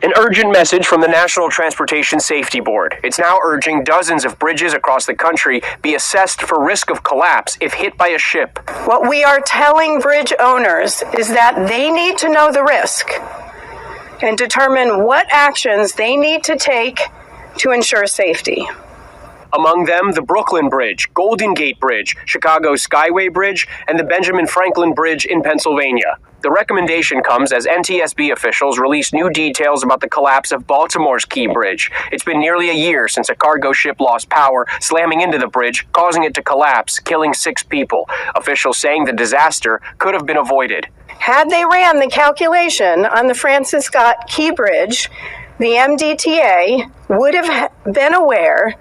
An urgent message from the National Transportation Safety Board. It's now urging dozens of bridges across the country be assessed for risk of collapse if hit by a ship. What we are telling bridge owners is that they need to know the risk and determine what actions they need to take to ensure safety. Among them, the Brooklyn Bridge, Golden Gate Bridge, Chicago's Skyway Bridge, and the Benjamin Franklin Bridge in Pennsylvania. The recommendation comes as NTSB officials release new details about the collapse of Baltimore's Key Bridge. It's been nearly a year since a cargo ship lost power, slamming into the bridge, causing it to collapse, killing 6 people. Officials saying the disaster could have been avoided. Had they ran the calculation on the Francis Scott Key Bridge, the MDTA would have been aware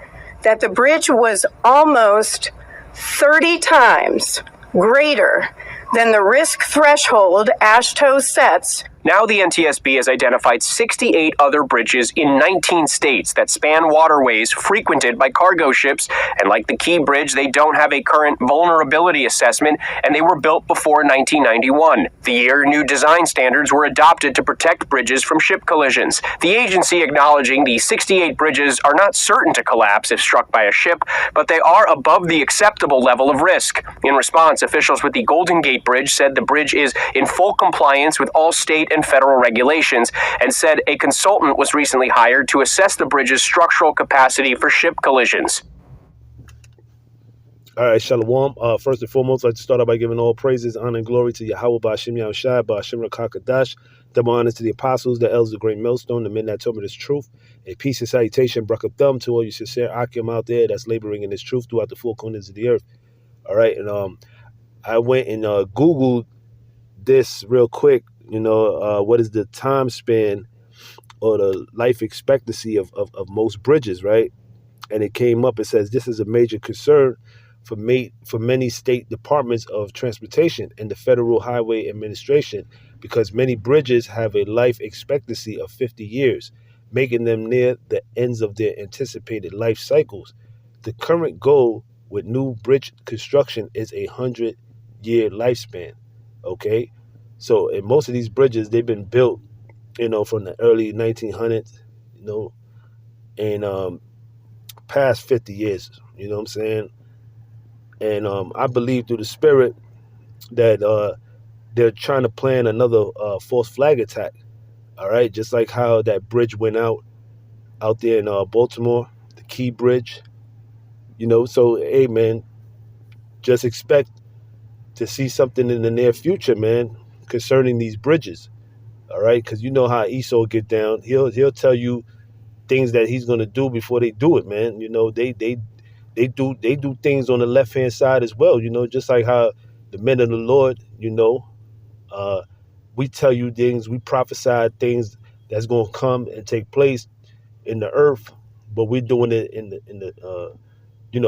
that the bridge was almost 30 times greater than the risk threshold AASHTO sets. Now the NTSB has identified 68 other bridges in 19 states that span waterways frequented by cargo ships, and like the Key Bridge, they don't have a current vulnerability assessment, and they were built before 1991, the year new design standards were adopted to protect bridges from ship collisions. The agency acknowledging the 68 bridges are not certain to collapse if struck by a ship, but they are above the acceptable level of risk. In response, officials with the Golden Gate Bridge said the bridge is in full compliance with all state and federal regulations, and said a consultant was recently hired to assess the bridge's structural capacity for ship collisions. All right, Shalawam. First and foremost, I'd like to start out by giving all praises, honor, and glory to YAHAWAH, YAHAWASHI, YAHAWAH Kakadash. Double honors to the apostles, the elders of the great millstone, the men that told me this truth. A peace and salutation, brak thumb to all you sincere Akim out there that's laboring in this truth throughout the four corners of the earth. All right, and I went and Googled this real quick. What is the time span or the life expectancy of most bridges, right? And it came up, it says this is a major concern for many state departments of transportation and the Federal Highway Administration, because many bridges have a life expectancy of 50 years, making them near the ends of their anticipated life cycles. The current goal with new bridge construction is a 100-year lifespan, okay? So in most of these bridges, they've been built, from the early 1900s, and past 50 years, you know what I'm saying? And I believe through the spirit that they're trying to plan another false flag attack, all right? Just like how that bridge went out there in Baltimore, the Key Bridge, So, hey, man, just expect to see something in the near future, man, concerning these bridges, all right? Because you know how Esau get down. He'll tell you things that he's gonna do before they do it, man. They do things on the left hand side as well. Just like how the men of the Lord, we tell you things, we prophesy things that's gonna come and take place in the earth, but we're doing it in the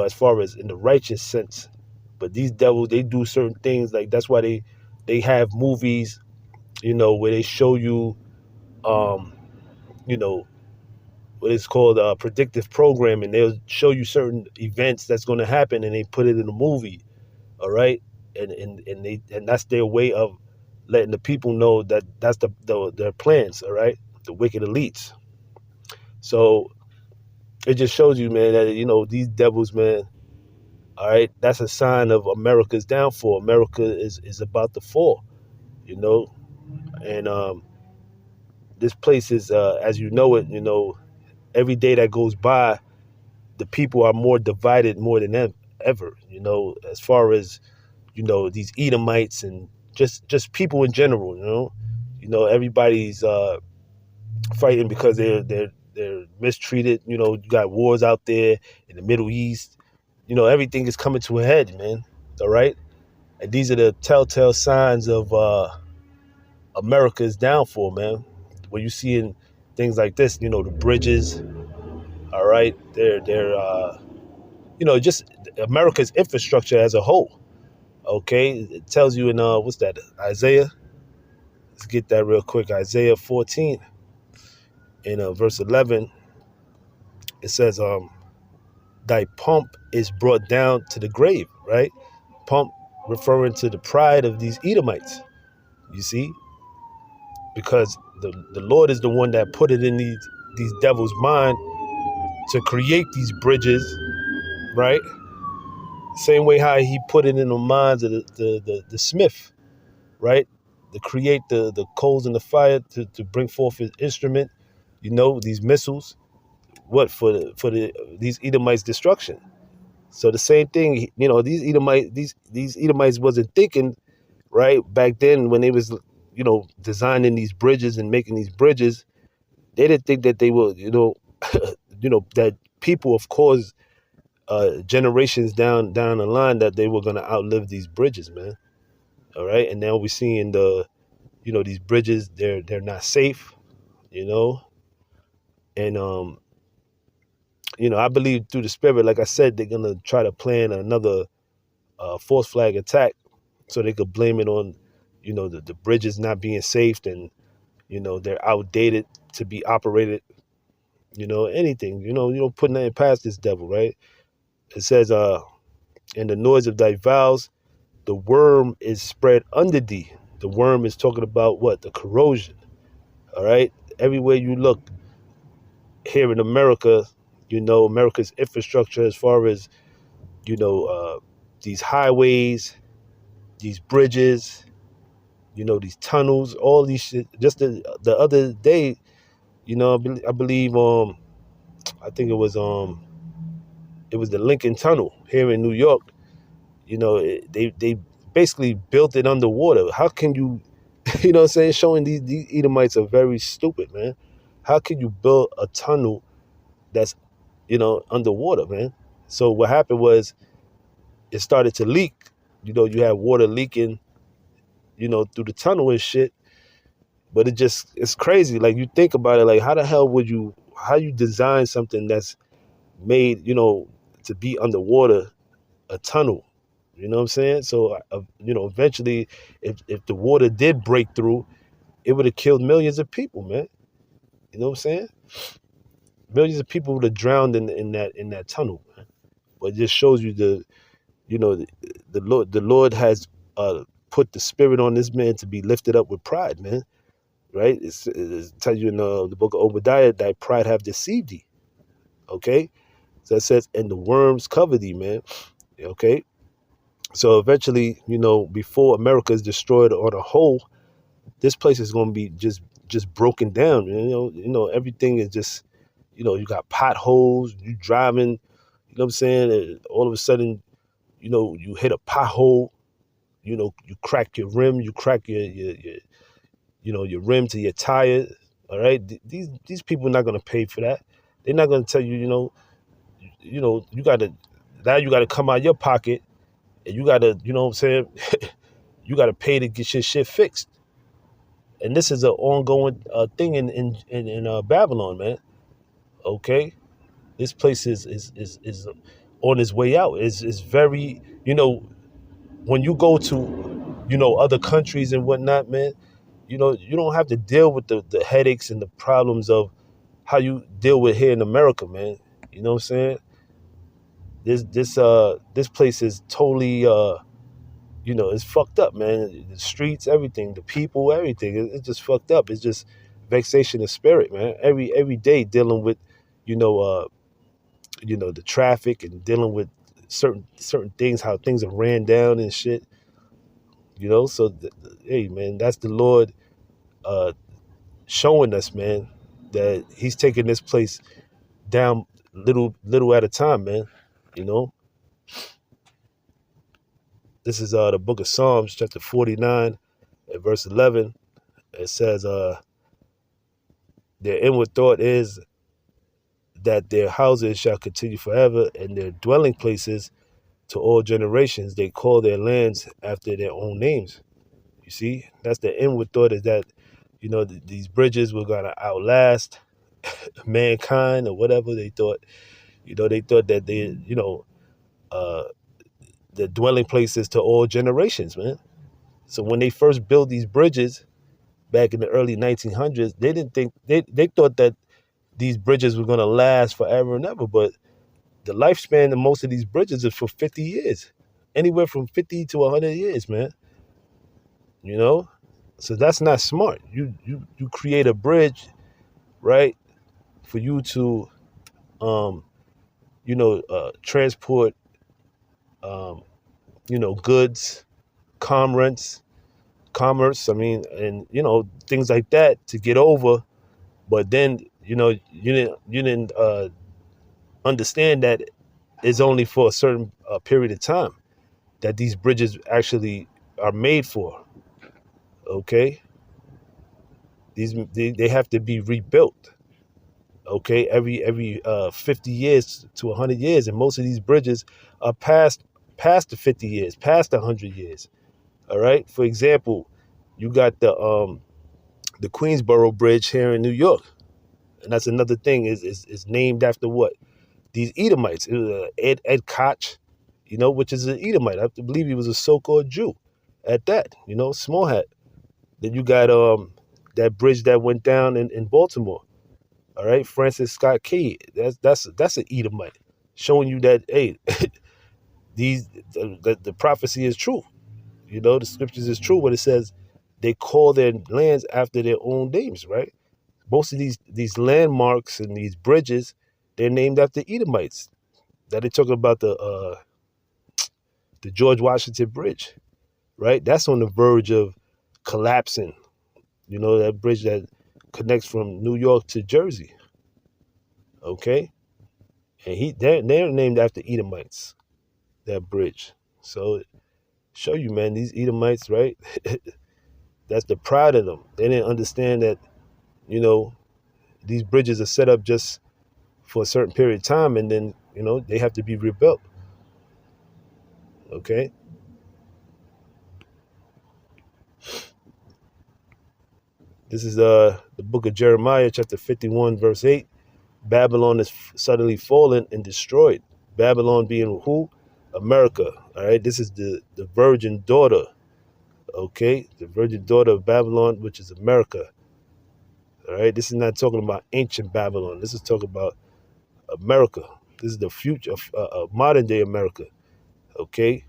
as far as in the righteous sense. But these devils, they do certain things, like that's why they have movies, where they show you, what is called predictive programming. They'll show you certain events that's going to happen, and they put it in a movie, all right? And that's their way of letting the people know that that's their plans, all right? The wicked elites. So it just shows you, man, that these devils, man. All right, that's a sign of America's downfall. America is about to fall, and this place is, as you know it, every day that goes by, the people are more divided more than ever, as far as, these Edomites and just people in general, everybody's fighting because they're mistreated. You got wars out there in the Middle East. Everything is coming to a head, man. All right. And these are the telltale signs of America's downfall, man. When you see in things like this, the bridges, all right, they're just America's infrastructure as a whole. Okay. It tells you in what's that? Isaiah. Let's get that real quick. Isaiah 14 in verse 11. It says, thy pomp is brought down to the grave, right? Pomp referring to the pride of these Edomites, you see? Because The Lord is the one that put it in these devils' mind to create these bridges, right? Same way how he put it in the minds of the smith, right? To create the coals and the fire to bring forth his instrument, these missiles, what for these Edomites' destruction. So the same thing, these Edomites wasn't thinking, right, back then when they was, designing these bridges and making these bridges. They didn't think that they were, that people, of course, generations down the line, that they were gonna outlive these bridges, man. All right, and now we're seeing these bridges, they're not safe, and I believe through the spirit, like I said, they're gonna try to plan another false flag attack, so they could blame it on, the bridges not being safe, and they're outdated to be operated. Anything, you don't put nothing past this devil, right? It says, and the noise of thy vows, the worm is spread under thee. The worm is talking about what? The corrosion. All right. Everywhere you look here in America, America's infrastructure, as far as, these highways, these bridges, these tunnels, all these shit. Just the other day, I believe, I think it was the Lincoln Tunnel here in New York. They basically built it underwater. How can you, you know what I'm saying? Showing these Edomites are very stupid, man. How can you build a tunnel that's, underwater, man? So what happened was it started to leak. You have water leaking, through the tunnel and shit. But it's crazy. Like, you think about it, like, how the hell how you design something that's made, to be underwater, a tunnel? You know what I'm saying? So, eventually, if the water did break through, it would have killed millions of people, man. You know what I'm saying? Millions of people would have drowned in that tunnel, man. But it just shows you the Lord has put the spirit on this man to be lifted up with pride, man. Right? It tells you in the book of Obadiah that pride have deceived thee. Okay? So it says, and the worms cover thee, man. Okay? So eventually, before America is destroyed on a whole, this place is going to be just broken down. Everything is just, you got potholes, you driving, you know what I'm saying? And all of a sudden, you hit a pothole, you crack your rim, you crack your rim to your tire. All right. These people are not going to pay for that. They're not going to tell you, you got to come out of your pocket, and you got to, you know what I'm saying? You got to pay to get your shit fixed. And this is an ongoing thing in Babylon, man. Okay. This place is on its way out. It's very, when you go to, other countries and whatnot, man, you don't have to deal with the headaches and the problems of how you deal with here in America, man. You know what I'm saying? This place is totally, it's fucked up, man. The streets, everything, the people, everything. It's just fucked up. It's just vexation of spirit, man. Every day dealing with, the traffic and dealing with certain things, how things are ran down and shit. So hey, man, that's the Lord showing us, man, that he's taking this place down little at a time, man. This is the book of Psalms, chapter 49 and verse 11. It says, their inward thought is that their houses shall continue forever, and their dwelling places to all generations. They call their lands after their own names. You see, that's the inward thought, is that, these bridges were going to outlast mankind or whatever they thought. They thought that the dwelling places to all generations, man. So when they first built these bridges back in the early 1900s, they didn't think, they thought that these bridges were going to last forever and ever. But the lifespan of most of these bridges is for 50 years, anywhere from 50 to 100 years, man. So that's not smart. You create a bridge, right, for you to transport goods, commerce, I mean, and things like that to get over. But then you didn't understand that it's only for a certain period of time that these bridges actually are made for. Okay, they have to be rebuilt. Okay, every 50 years to 100 years, and most of these bridges are past the 50 years, past the 100 years. All right. For example, you got the Queensboro Bridge here in New York, and that's another thing. Is named after what? These Edomites. It was Ed Koch, which is an Edomite. I believe he was a so-called Jew at that. Small hat. Then you got that bridge that went down in Baltimore. All right, Francis Scott Key. That's an Edomite, showing you that, hey, the prophecy is true. The scriptures is true when it says they call their lands after their own names, right? Most of these landmarks and these bridges, they're named after Edomites. That they talking about the George Washington Bridge, right? That's on the verge of collapsing. That bridge that connects from New York to Jersey. Okay, and they're named after Edomites. That bridge. So show you, man, these Edomites, right? That's the pride of them. They didn't understand that, these bridges are set up just for a certain period of time, and then, they have to be rebuilt. Okay? This is the book of Jeremiah, chapter 51, verse 8. Babylon is suddenly fallen and destroyed. Babylon being who? America. All right? This is the virgin daughter. Okay? The virgin daughter of Babylon, which is America. All right? This is not talking about ancient Babylon. This is talking about America. This is the future of modern day America. Okay?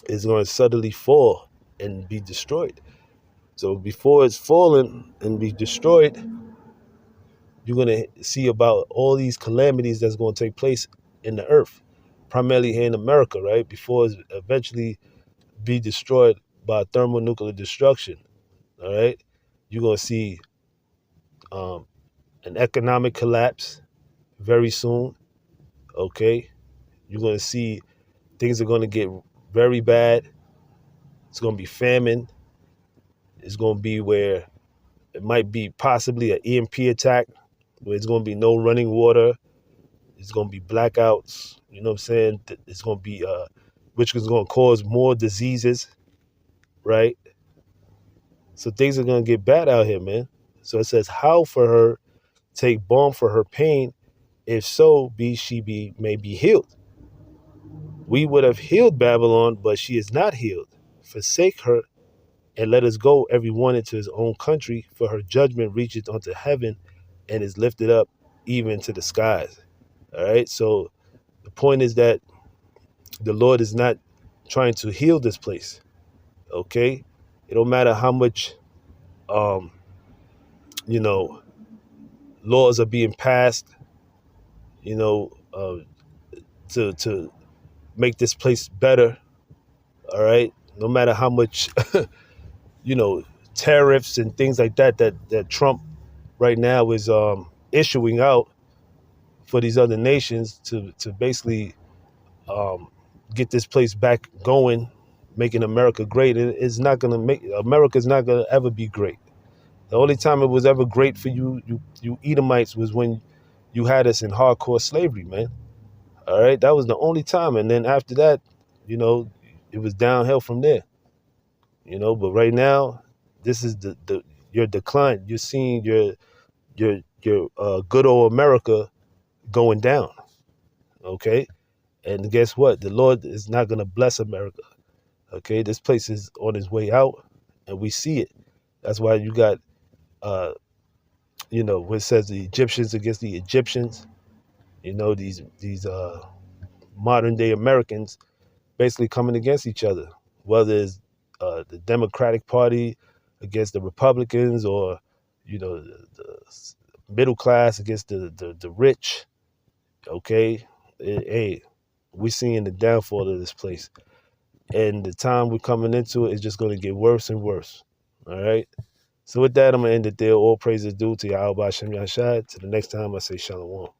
It's going to suddenly fall and be destroyed. So before it's fallen and be destroyed, you're going to see about all these calamities that's going to take place in the earth, primarily here in America, right? Before it's eventually be destroyed by thermonuclear destruction. All right? You're going to see an economic collapse very soon. Okay? You're going to see things are going to get very bad. It's going to be famine. It's going to be where it might be possibly an EMP attack, where it's going to be no running water. It's going to be blackouts. You know what I'm saying? It's going to be, which is going to cause more diseases, right? So things are going to get bad out here, man. So it says, how for her take balm for her pain, if so she may be healed. We would have healed Babylon, but she is not healed. Forsake her, and let us go every one into his own country, for her judgment reacheth unto heaven and is lifted up even to the skies. All right. So the point is that the Lord is not trying to heal this place. Okay. It don't matter how much, laws are being passed, to make this place better. All right. No matter how much, tariffs and things like that Trump right now is issuing out for these other nations to basically get this place back going, making America great. It's not gonna make America's not gonna ever be great. The only time it was ever great for you Edomites was when you had us in hardcore slavery, man. All right, that was the only time, and then after that, it was downhill from there. But right now, this is your decline. You're seeing your good old America going down. Okay, and guess what? The Lord is not going to bless America. Okay, this place is on its way out, and we see it. That's why you got, what it says the Egyptians against the Egyptians. These modern day Americans basically coming against each other, whether it's the Democratic Party against the Republicans, or the middle class against the rich. Okay, hey, we're seeing the downfall of this place, and the time we're coming into it is just going to get worse and worse. All right. So with that, I'm gonna end it there. All praises due to Yahawah Shem Yahshai. Till the next time, I say Shalawam.